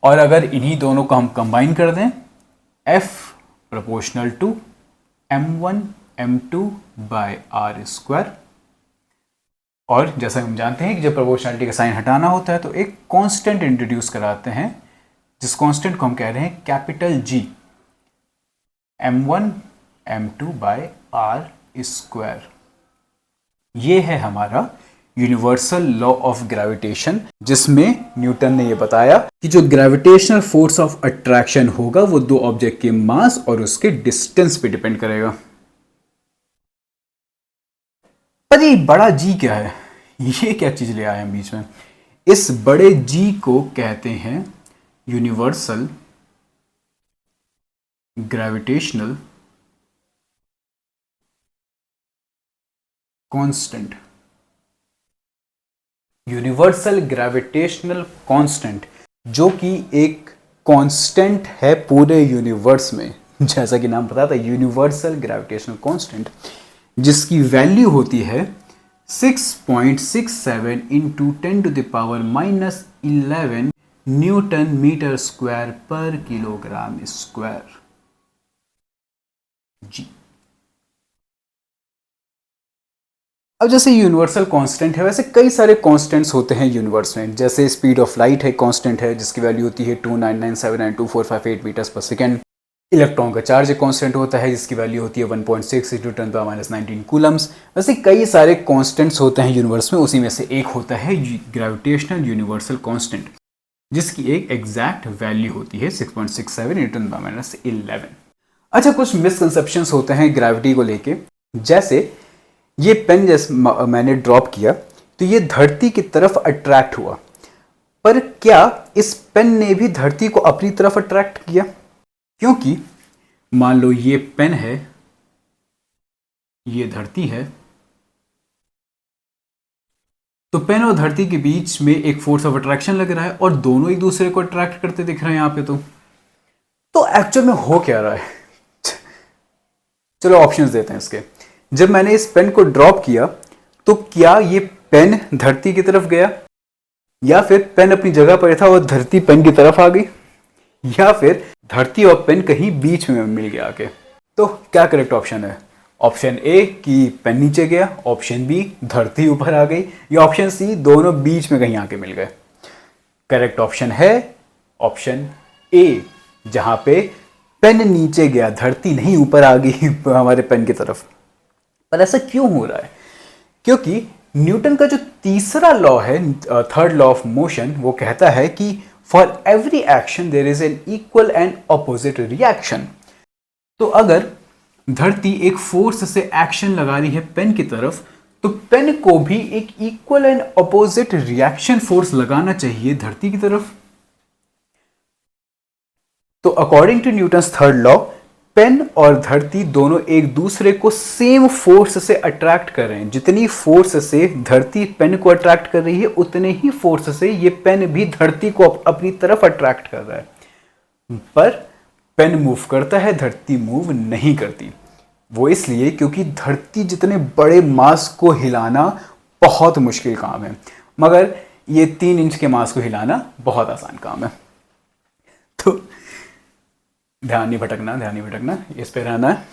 और अगर इन्हीं दोनों को हम कंबाइन कर दें, F proportional to m1 m2 by r square, और जैसा हम जानते हैं कि जब प्रोपोर्शनैलिटी का साइन हटाना होता है तो एक कांस्टेंट इंट्रोड्यूस कराते हैं, जिस कांस्टेंट को हम कह रहे हैं capital G, m1 m2 by r square. ये है हमारा यूनिवर्सल लॉ ऑफ ग्रेविटेशन, जिसमें न्यूटन ने ये बताया कि जो ग्रेविटेशनल फोर्स ऑफ अट्रैक्शन होगा वो 2 ऑब्जेक्ट के मास और उसके डिस्टेंस पे डिपेंड करेगा। पर ये बड़ा जी क्या है? ये क्या चीज ले आए हम बीच में? इस बड़े जी को कहते हैं universal gravitational constant. Universal gravitational constant, जो कि एक कांस्टेंट है पूरे यूनिवर्स में, जैसा कि नाम बताता है यूनिवर्सल ग्रेविटेशनल कांस्टेंट, जिसकी वैल्यू होती है 6.67 इंटू 10⁻⁻11 न्यूटन मीटर स्क्वायर पर किलोग्राम स्क्वायर जी। अब जैसे यूनिवर्सल कांस्टेंट है, वैसे कई सारे कांस्टेंट्स होते हैं यूनिवर्स में। जैसे स्पीड ऑफ लाइट है, कांस्टेंट है, जिसकी वैल्यू होती है 299792458 मीटर्स पर सेकेंड। इलेक्ट्रॉन का चार्ज कांस्टेंट होता है, जिसकी वैल्यू होती है 1.6 इंटू 10⁻⁻19 कूलम्स। वैसे कई सारे कांस्टेंट्स होते हैं यूनिवर्स में, उसी में से एक होता है ग्रेविटेशनल यूनिवर्सल कांस्टेंट, जिसकी एक एग्जैक्ट वैल्यू होती है 6.67 इंटू 10⁻11। अच्छा, कुछ मिसकंसेप्शंस होते हैं ग्रेविटी को लेके। जैसे ये पेन जैसे मैंने ड्रॉप किया तो ये धरती की तरफ अट्रैक्ट हुआ, पर क्या इस पेन ने भी धरती को अपनी तरफ अट्रैक्ट किया? क्योंकि मान लो ये पेन है, ये धरती है, तो पेन और धरती के बीच में एक फोर्स ऑफ अट्रैक्शन लग रहा है और दोनों एक दूसरे को अट्रैक्ट करते दिख रहे हैं यहां पे। तो एक्चुअल में हो क्या रहा है? चलो ऑप्शंस देते हैं इसके। जब मैंने इस पेन को ड्रॉप किया तो क्या ये पेन धरती की तरफ गया, या फिर पेन अपनी जगह पर था और धरती पेन की तरफ आ गई, या फिर धरती और पेन कहीं बीच में मिल गया आके? तो क्या करेक्ट ऑप्शन है? ऑप्शन ए कि पेन नीचे गया, ऑप्शन बी धरती ऊपर आ गई, या ऑप्शन सी दोनों बीच में कहीं आके मिल गए? करेक्ट ऑप्शन है ऑप्शन ए, जहां पे पेन नीचे गया, धरती नहीं ऊपर आ गई हमारे पेन की तरफ। पर ऐसा क्यों हो रहा है? क्योंकि न्यूटन का जो तीसरा लॉ है, थर्ड लॉ ऑफ मोशन, वो कहता है कि for every action there is an equal and opposite reaction. तो अगर धरती एक फोर्स से एक्शन लगा रही है पेन की तरफ, तो पेन को भी एक equal and opposite reaction force लगाना चाहिए धरती की तरफ। तो according to Newton's third law, pen और धरती दोनों एक दूसरे को सेम फोर्स से अट्रैक्ट कर रहे हैं। जितनी फोर्स से धरती पेन को अट्रैक्ट कर रही है, उतने ही फोर्स से ये पेन भी धरती को अपनी तरफ अट्रैक्ट कर रहा है। पर पेन मूव करता है, धरती मूव नहीं करती। वो इसलिए क्योंकि धरती जितने बड़े मास को हिलाना बहुत मुश्किल काम है, मगर ये 3 इंच के मास को हिलाना बहुत आसान काम है। तो ध्यान नहीं भटकना, इस पे रहना है,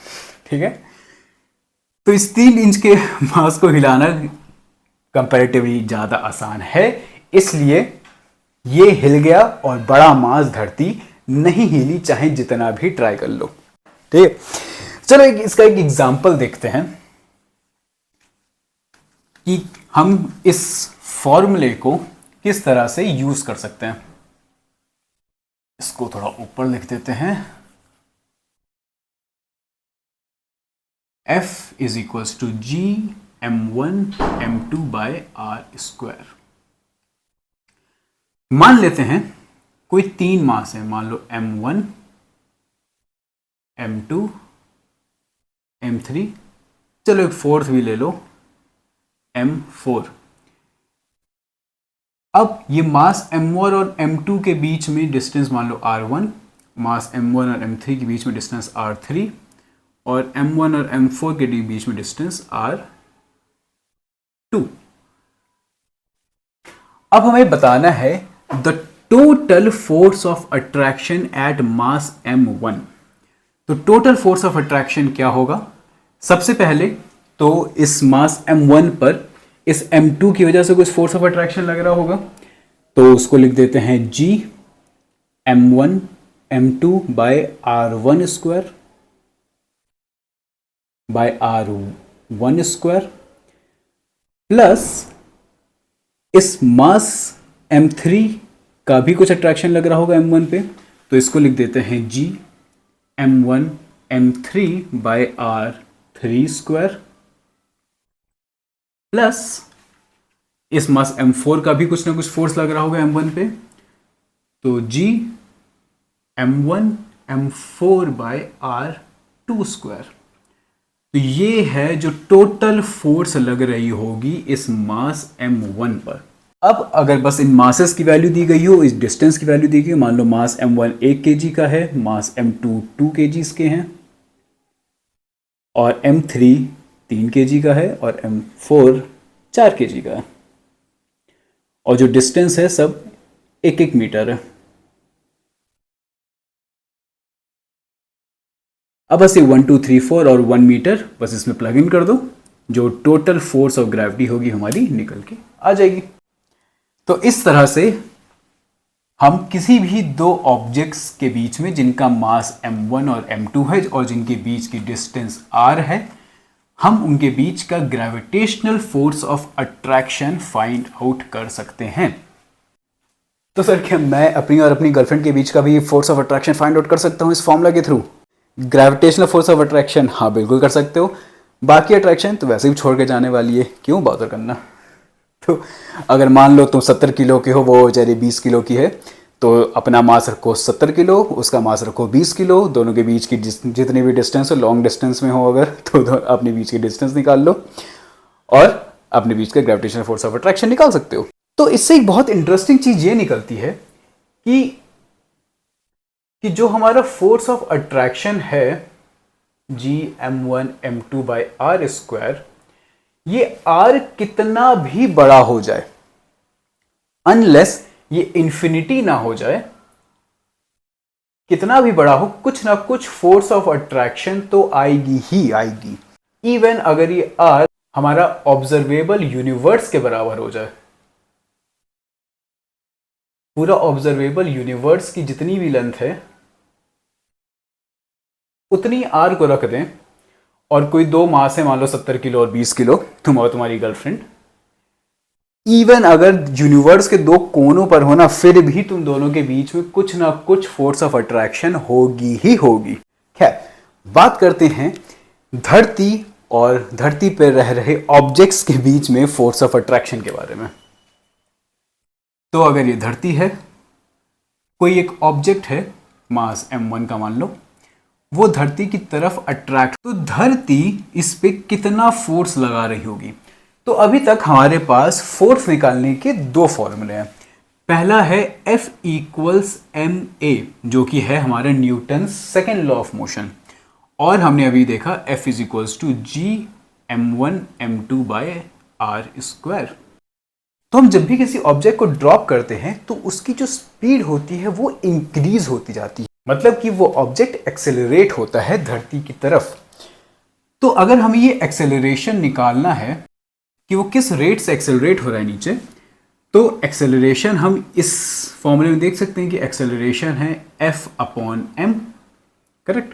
ठीक है? तो इस 3 इंच के मास को हिलाना कंपैरेटिवली ज्यादा आसान है, इसलिए ये हिल गया और बड़ा मास धरती नहीं हिली, चाहे जितना भी ट्राई कर लो। ठीक है, चलो इसका एक एग्जांपल देखते हैं कि हम इस फॉर्मूले को किस तरह से यूज कर सकते हैं। इसको थोड़ा ऊपर लिख देते हैं। F is equals to G m1 m2 by r square. मान लेते हैं कोई 3 मास है, मान लो m1 m2 m3, चलो एक फोर्थ भी ले लो m4। अब ये मास m1 और m2 के बीच में डिस्टेंस मान लो r1, मास m1 और m3 के बीच में डिस्टेंस r3, और m1 और m4 के बीच में डिस्टेंस r2। अब हमें बताना है the total force of attraction at mass m1। तो टोटल फोर्स ऑफ अट्रैक्शन क्या होगा? सबसे पहले तो इस मास m1 पर इस m2 की वजह से कुछ फोर्स ऑफ अट्रैक्शन लग रहा होगा, तो उसको लिख देते हैं g m1 m2 by r1 square by r1 square, plus इस मास m3 का भी कुछ अट्रैक्शन लग रहा होगा m1 पे, तो इसको लिख देते हैं g m1 m3 bye r3 square, plus इस मास m4 का भी कुछ ना कुछ फोर्स लग रहा होगा m1 पे, तो g m1 m4 bye r2 square. तो ये है जो टोटल फोर्स लग रही होगी इस मास m1 पर। अब अगर बस इन मासेस की वैल्यू दी गई हो, इस डिस्टेंस की वैल्यू दी गई हो, मान लो मास m1 1 kg का है, मास m2 2 kg के हैं, और m3 3 kg का है, और m4 4 kg का है, और जो डिस्टेंस है सब 1-1 मीटर है। अब बस ये 1 2 3 4 और 1 मीटर बस इसमें प्लग इन कर दो, जो टोटल फोर्स ऑफ ग्रेविटी होगी हमारी निकल के आ जाएगी। तो इस तरह से हम किसी भी 2 ऑब्जेक्ट्स के बीच में जिनका मास m1 और m2 है और जिनके बीच की डिस्टेंस r है, हम उनके बीच का gravitational force of attraction find out कर सकते हैं। तो सर क्या मैं अपनी और अपनी गर्लफ्रेंड के बीच का भी force of attraction find out कर सकता हूँ इस फॉर्मूला के through? Gravitational force of attraction, हाँ बिल्कुल कर सकते हो। बाकी अट्रैक्शन तो वैसे भी छोड़ के जाने वाली है, क्यों बॉदर करना। तो अगर मान लो तुम 70 किलो के हो, वो बेचारी 20 किलो की है, तो अपना मास रखो 70 किलो, उसका मास रखो 20 किलो, दोनों के बीच की जितनी भी डिस्टेंस हो, लॉन्ग डिस्टेंस में हो अगर, तो अपने बीच की डिस्टेंस निकाल लो और अपने बीच का ग्रेविटेशनल फोर्स ऑफ अट्रैक्शन निकाल सकते हो। तो इससे एक बहुत इंटरेस्टिंग चीज ये निकलती है कि जो हमारा फोर्स ऑफ अट्रैक्शन है g m1 m2 by r square, ये आर कितना भी बड़ा हो जाए, अनलेस ये इंफिनिटी ना हो जाए, कितना भी बड़ा हो, कुछ ना कुछ फोर्स ऑफ अट्रैक्शन तो आएगी ही आएगी। इवन अगर ये आर हमारा ऑब्जर्वेबल यूनिवर्स के बराबर हो जाए, पूरा ऑब्जर्वेबल यूनिवर्स की जितनी भी लेंथ है उतनी आर को रख दें, और कोई दो मास है, मान लो 70 किलो और 20 किलो, तुम और तुम्हारी गर्लफ्रेंड, इवन अगर यूनिवर्स के दो कोनों पर होना, फिर भी तुम दोनों के बीच में कुछ ना कुछ फोर्स ऑफ अट्रैक्शन होगी ही होगी। खैर, बात करते हैं धरती और धरती पर रह रहे ऑब्जेक्ट्स के बीच में फोर्स ऑफ अट्रैक्शन के बारे में। तो अगर ये धरती है, कोई एक ऑब्जेक्ट है मास m1 का मान लो, वो धरती की तरफ अट्रैक्ट, तो धरती इस पे कितना फोर्स लगा रही होगी। तो अभी तक हमारे पास फोर्स निकालने के दो फॉर्मूले हैं। पहला है F इक्वल्स एम ए, जो कि है हमारा Newton second law of motion, और हमने अभी देखा F is equals to G m1 m2 by r square. तो हम जब भी किसी ऑब्जेक्ट को ड्रॉप करते हैं तो उसकी जो स्पीड होती है वो इंक्रीज होती जाती है, मतलब कि वो ऑब्जेक्ट एक्सेलरेट होता है धरती की तरफ। तो अगर हमें ये एक्सेलरेशन निकालना है कि वो किस रेट से एक्सेलरेट हो रहा है नीचे, तो एक्सेलरेशन हम इस फॉर्मूले में देख सकते हैं कि एक्सेलरेशन है F upon m, correct.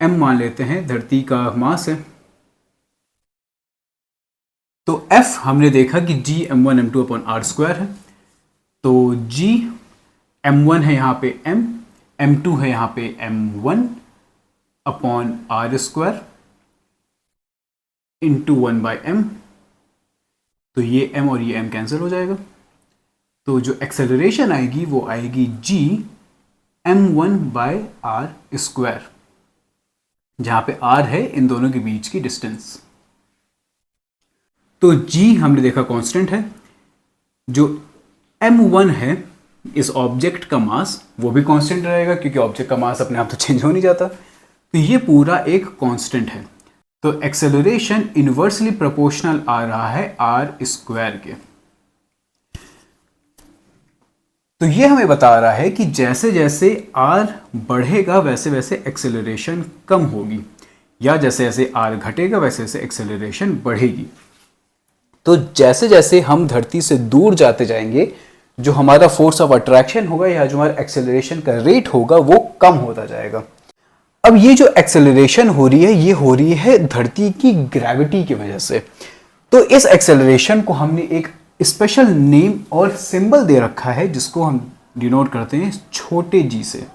m मान लेते हैं धरती का मास है, तो F हमने देखा कि G m1 m2 upon r square है, तो G m1 है यहाँ पे m, m2 है यहाँ पे m1 upon r square into 1 by m, तो ये m और ये m कैंसिल हो जाएगा। तो जो एक्सेलरेशन आएगी वो आएगी G m1 bye r square, जहाँ पे r है इन दोनों के बीच की डिस्टेंस। तो G हमने देखा कांस्टेंट है, जो m1 है इस ऑब्जेक्ट का मास वो भी कांस्टेंट रहेगा, क्योंकि ऑब्जेक्ट का मास अपने आप तो चेंज हो नहीं जाता, तो ये पूरा एक कांस्टेंट है। तो एक्सेलरेशन इनवर्सली प्रोपोर्शनल आ रहा है आर स्क्वायर के। तो ये हमें बता रहा है कि जैसे जैसे आर बढ़ेगा वैसे वैसे एक्सेलरेशन कम होगी, या जैसे जैसे आर घटेगा वैसे वैसे एक्सेलरेशन बढ़ेगी। तो जैसे जैसे हम धरती से दूर जाते जाएंगे, जो हमारा फोर्स ऑफ अट्रैक्शन होगा या जो हमारा एक्सेलरेशन का रेट होगा वो कम होता जाएगा। अब ये जो एक्सेलरेशन हो रही है ये हो रही है धरती की ग्रेविटी की वजह से। तो इस एक्सेलरेशन को हमने एक स्पेशल नेम और सिंबल दे रखा है, जिसको हम डिनोट करते हैं छोटे g से,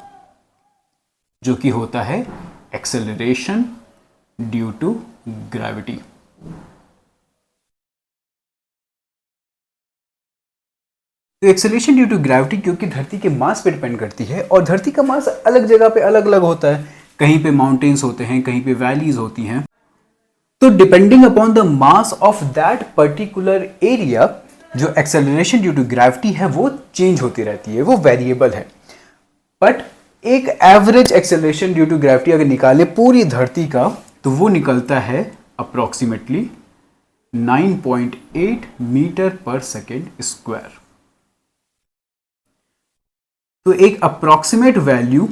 जो कि होता है एक्सेलरेशन ड्यू टू ग्रेविटी। तो एक्सेलरेशन ड्यू टू ग्रेविटी क्योंकि धरती के मास पे डिपेंड करती है, और धरती का मास अलग जगह पे अलग अलग होता है, कहीं पे माउंटेन्स होते हैं, कहीं पे वैलीज होती हैं। तो depending upon the mass of that particular area, जो एक्सेलरेशन ड्यू टू ग्रेविटी है वो चेंज होती रहती है, वो वेरिएबल है। बट एक average acceleration due to gravity अगर निकाले पूरी धरती का, तो वो निकलता है approximately 9.8 metre per second square. तो एक अप्रोक्सीमेट वैल्यू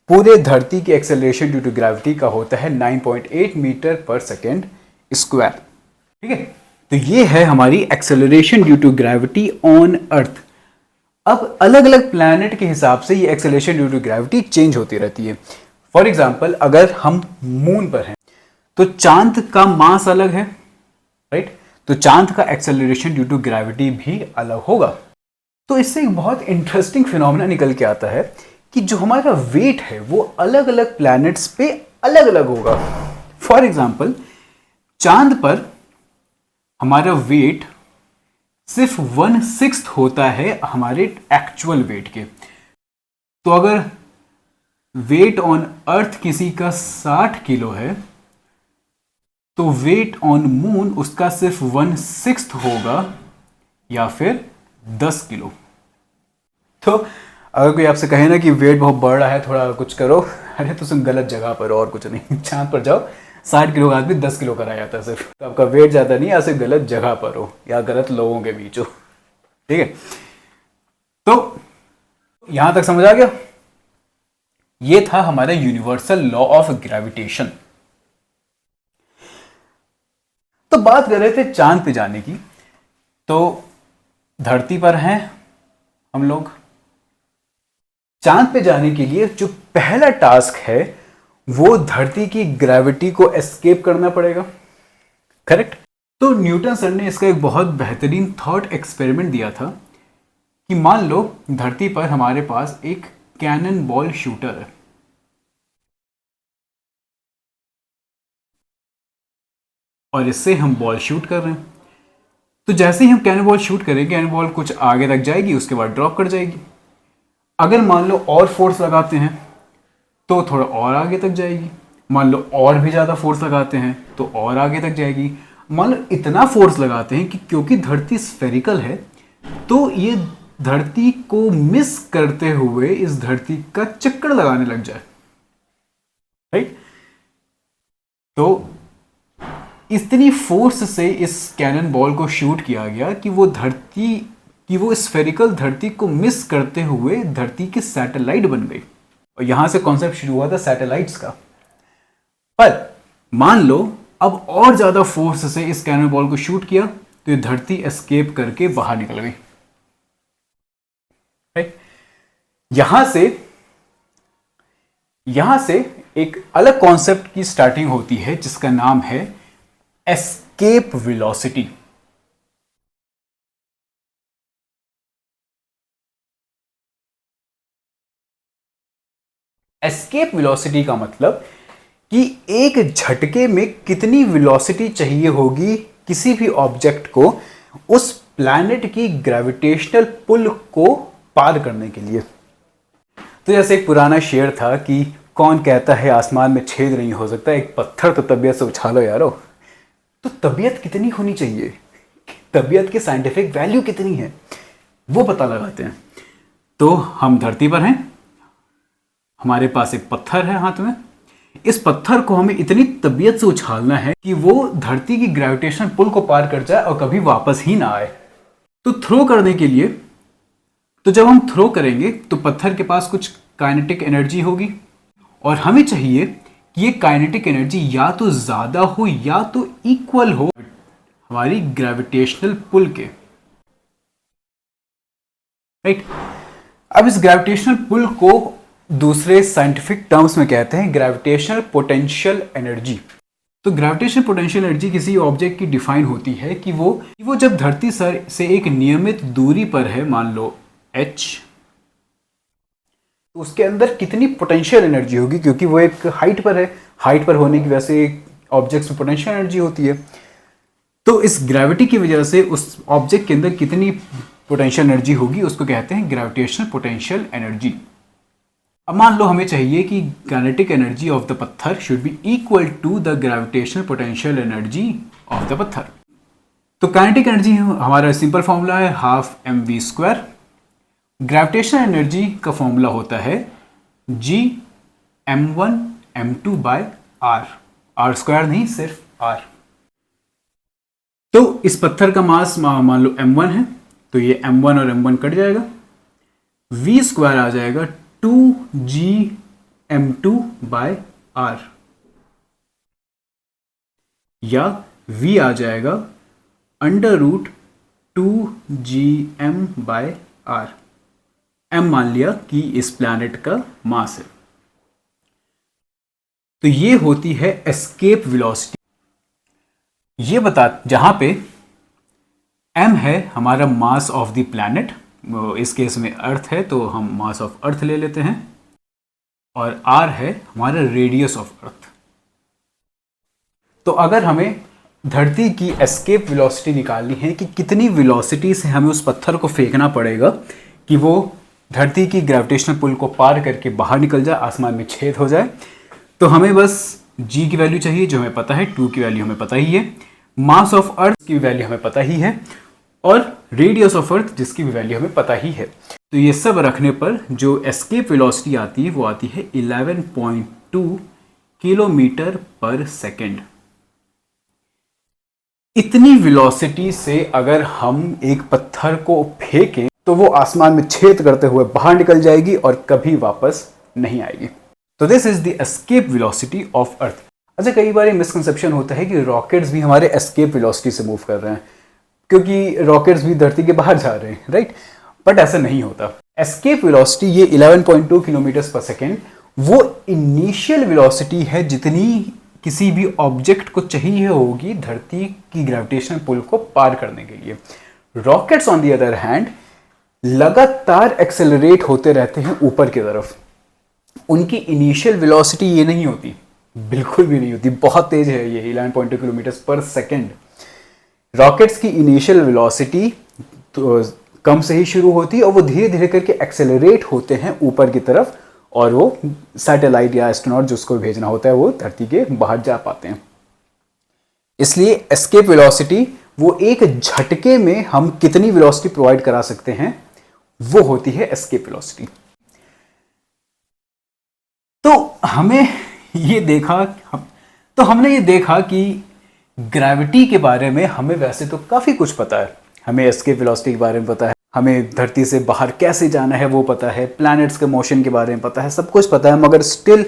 पूरे धरती के एक्सेलरेशन ड्यू टू ग्रेविटी का होता है 9.8 मीटर पर सेकेंड स्क्वायर। ठीक है, तो ये है हमारी acceleration due to gravity on earth. अब अलग अलग प्लैनेट के हिसाब से ये acceleration due to gravity change होती रहती है। फॉर एग्जाम्पल, अगर हम मून पर हैं तो चांद का मास अलग है, राइट, तो चांद का एक्सेलरेशन ड्यू टू ग्रेविटी भी अलग होगा। तो इससे एक बहुत इंटरेस्टिंग फिनोमेना निकल के आता है कि जो हमारा वेट है वो अलग अलग प्लैनेट्स पे अलग अलग होगा। फॉर एग्जाम्पल, चांद पर हमारा वेट सिर्फ 1/6 होता है हमारे एक्चुअल वेट के। तो अगर वेट ऑन अर्थ किसी का 60 किलो है, तो वेट ऑन मून उसका सिर्फ 1/6 होगा, या फिर 10 किलो। तो अगर कोई आपसे कहे ना कि वेट बहुत बढ़ रहा है, थोड़ा कुछ करो, अरे तो तुम गलत जगह पर हो और कुछ नहीं, चांद पर जाओ, 60 किलो का आदमी 10 किलो कराया जाता है सिर्फ। तो आपका वेट ज़्यादा नहीं, या सिर्फ गलत जगह पर हो या गलत लोगों के बीच हो। ठीक है, तो यहां तक समझ आ गया। ये था हमारा यूनिवर्सल लॉ ऑफ ग्रेविटेशन। तो बात कर रहे थे चांद पे जाने की। तो धरती पर हैं हम लोग। चांद पे जाने के लिए जो पहला टास्क है वो धरती की ग्रेविटी को एस्केप करना पड़ेगा। करेक्ट। तो न्यूटन सर ने इसका एक बहुत बेहतरीन थॉट एक्सपेरिमेंट दिया था कि मान लो धरती पर हमारे पास एक कैनन बॉल शूटर है। और इससे हम बॉल शूट कर रहे हैं। तो जैसे ही हम कैनन बॉल शूट करेंगे, कैनन बॉल कुछ आगे तक जाएगी, उसके बाद ड्रॉप कर जाएगी। अगर मान लो और फोर्स लगाते हैं तो थोड़ा और आगे तक जाएगी। मान लो और भी ज़्यादा फोर्स लगाते हैं तो और आगे तक जाएगी। मान लो इतना फोर्स लगाते हैं कि क्योंकि धरती स्फेरिकल है तो ये धरती को मिस करते हुए इस धरती का चक्कर लगाने लग जाए। राइट। तो इतनी फोर्स से इस कैनन बॉल को शूट किया गया कि वो स्फेरिकल धरती को मिस करते हुए धरती की सैटेलाइट बन गई। और यहां से कॉन्सेप्ट शुरू हुआ था सैटेलाइट्स का। पर मान लो अब और ज्यादा फोर्स से इस कैनन बॉल को शूट किया तो ये धरती एस्केप करके बाहर निकल गई। राइट। यहां से एक अलग कॉन्सेप्ट की स्टार्टिंग होती है जिसका नाम है एस्केप वेलोसिटी। एस्केप वेलोसिटी का मतलब कि एक झटके में कितनी वेलोसिटी चाहिए होगी किसी भी ऑब्जेक्ट को उस प्लैनेट की ग्रेविटेशनल पुल को पार करने के लिए। तो जैसे एक पुराना शेर था कि कौन कहता है आसमान में छेद नहीं हो सकता, एक पत्थर तो तबीयत से उछालो यारो। तो तबीयत कितनी होनी चाहिए, तबीयत की साइंटिफिक वैल्यू कितनी है, वो पता लगाते हैं। तो हम धरती पर हैं, हमारे पास एक पत्थर है हाथ में। इस पत्थर को हमें इतनी तबीयत से उछालना है कि वो धरती की ग्रेविटेशन पुल को पार कर जाए और कभी वापस ही ना आए। तो थ्रो करने के लिए, तो जब हम थ्रो करेंगे तो पत्थर के पास कुछ काइनेटिक एनर्जी होगी और हमें चाहिए कि ये काइनेटिक एनर्जी या तो ज्यादा हो या तो इक्वल हो हमारी ग्रेविटेशनल पुल के। राइट। अब इस ग्रेविटेशनल पुल को दूसरे साइंटिफिक टर्म्स में कहते हैं ग्रेविटेशनल पोटेंशियल एनर्जी। तो ग्रेविटेशनल पोटेंशियल एनर्जी किसी ऑब्जेक्ट की डिफाइन होती है कि वो जब धरती से एक नियमित दूरी पर है, मान लो h, तो उसके अंदर कितनी पोटेंशियल एनर्जी होगी, क्योंकि वो एक हाइट पर है। हाइट पर होने की वजह से ऑब्जेक्ट्स में पोटेंशियल एनर्जी होती है। तो इस ग्रेविटी की वजह से उस ऑब्जेक्ट के अंदर कितनी पोटेंशियल एनर्जी होगी उसको कहते हैं ग्रेविटेशनल पोटेंशियल एनर्जी। अब मान लो हमें चाहिए कि काइनेटिक एनर्जी ऑफ द पत्थर should be equal to the gravitational potential energy of the पत्थर। तो काइनेटिक एनर्जी हमारा सिंपल फॉर्मूला है हाफ mv²। ग्रेविटेशनल एनर्जी का फॉर्मूला होता है g m1 m2 by r square नहीं, सिर्फ r। तो इस पत्थर का मास मान लो m1 है, तो ये m1 और m1 कट जाएगा, v² आ जाएगा 2g m2 बाय r, या v आ जाएगा √2gm बाय r। m मान लिया कि इस प्लैनेट का मास है। तो ये होती है एस्केप वेलोसिटी। ये बता, जहां पे m है हमारा मास ऑफ द प्लैनेट, इस केस में अर्थ है तो हम मास ऑफ अर्थ ले लेते हैं, और r है हमारा रेडियस ऑफ अर्थ। तो अगर हमें धरती की एस्केप वेलोसिटी निकालनी है कि कितनी वेलोसिटी से हमें उस पत्थर को फेंकना पड़ेगा कि वो धरती की ग्रेविटेशनल पुल को पार करके बाहर निकल जाए, आसमान में छेद हो जाए, तो हमें बस g की वैल्यू चाहिए जो हमें पता है, 2 की वैल्यू हमें पता ही है, मास ऑफ अर्थ की वैल्यू हमें पता ही है, और रेडियस ऑफ अर्थ जिसकी भी वैल्यू हमें पता ही है। तो ये सब रखने पर जो एस्केप वेलोसिटी आती है वो आती है 11.2 किलोमीटर पर सेकेंड। इतनी वेलोसिटी से अगर हम एक पत्थर को फेंकें तो वो आसमान में छेद करते हुए बाहर निकल जाएगी और कभी वापस नहीं आएगी। तो this is the escape velocity of earth. अच्छा, कई बार ये मिसकंसेप्शन होता है कि रॉकेट्स भी हमारे एस्केप वेलोसिटी से मूव कर रहे हैं, क्योंकि रॉकेट्स भी धरती के बाहर जा रहे हैं, राइट? बट ऐसा नहीं होता। एस्केप वेलोसिटी ये 11.2 किलोमीटर पर सेकेंड वो इनिशियल वेलोसिटी है जितनी किसी भी ऑब्जेक्ट को चाहिए होगी धरती की ग्रेविटेशनल पुल को पार करने के लिए। Rockets on the other hand लगातार एक्सेलरेट होते रहते हैं ऊपर की तरफ। उनकी इनिशियल वेलोसिटी ये नहीं होती, बिल्कुल भी नहीं होती, बहुत तेज है ये 11.2 किलोमीटर पर सेकेंड। रॉकेट्स की इनिशियल वेलोसिटी तो कम से ही शुरू होती है और वो धीरे धीरे करके एक्सेलरेट होते हैं ऊपर की तरफ, और वो सैटेलाइट या एस्ट्रोनॉट जिसको भेजना होता है वो धरती के बाहर जा पाते हैं। इसलिए एस्केप वेलोसिटी वो एक झटके में हम कितनी वेलोसिटी प्रोवाइड करा सकते हैं वो होती है एस्केप वेलोसिटी। तो हमने ये देखा कि ग्रेविटी के बारे में हमें वैसे तो काफी कुछ पता है। हमें एस्केप वेलोसिटी के बारे में पता है, हमें धरती से बाहर कैसे जाना है वो पता है, प्लैनेट्स के मोशन के बारे में पता है, सब कुछ पता है, मगर स्टिल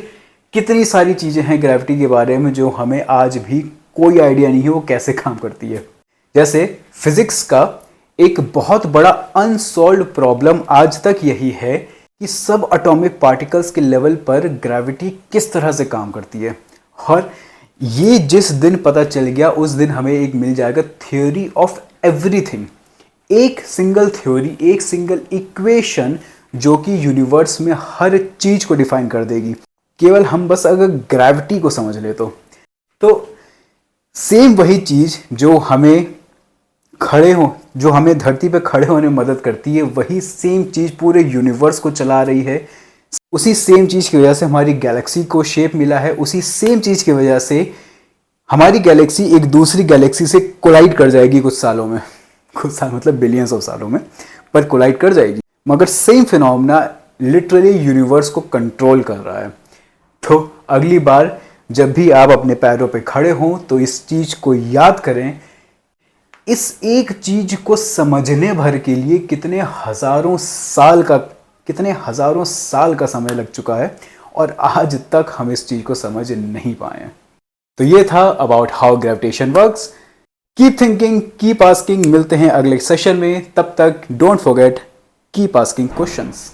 कितनी सारी चीजें हैं ग्रेविटी के बारे में जो हमें आज भी कोई आइडिया नहीं है वो कैसे काम करती है। जैसे फिजिक्स का एक बहुत बड़ा अनसॉल्व्ड प्रॉब्लम आज तक यही है कि सब एटॉमिक पार्टिकल्स के लेवल पर ग्रेविटी किस तरह से काम करती है। और ये जिस दिन पता चल गया उस दिन हमें एक मिल जाएगा थ्योरी ऑफ एवरीथिंग, एक सिंगल थ्योरी, एक सिंगल इक्वेशन जो कि यूनिवर्स में हर चीज को डिफाइन कर देगी, केवल हम बस अगर ग्रेविटी को समझ ले तो सेम वही चीज जो हमें धरती पे खड़े होने में मदद करती है, वही सेम चीज पूरे यूनिवर्स को चला रही है। उसी सेम चीज की वजह से हमारी गैलेक्सी को शेप मिला है, उसी सेम चीज की वजह से हमारी गैलेक्सी एक दूसरी गैलेक्सी से कोलाइड कर जाएगी कुछ सालों में, कुछ साल मतलब बिलियंस ऑफ सालों में, पर कोलाइड कर जाएगी, मगर सेम फिनोमेना लिटरली यूनिवर्स को कंट्रोल कर रहा है। तो अगली बार जब भी आप अपने पैरों पे खड़े हों तो इस चीज को याद करें, इस एक चीज को समझने भर के लिए कितने हजारों साल का समय लग चुका है और आज तक हम इस चीज को समझ नहीं पाए। तो ये था about how gravitation works. Keep thinking, keep asking. मिलते हैं अगले सेशन में, तब तक don't forget keep asking questions.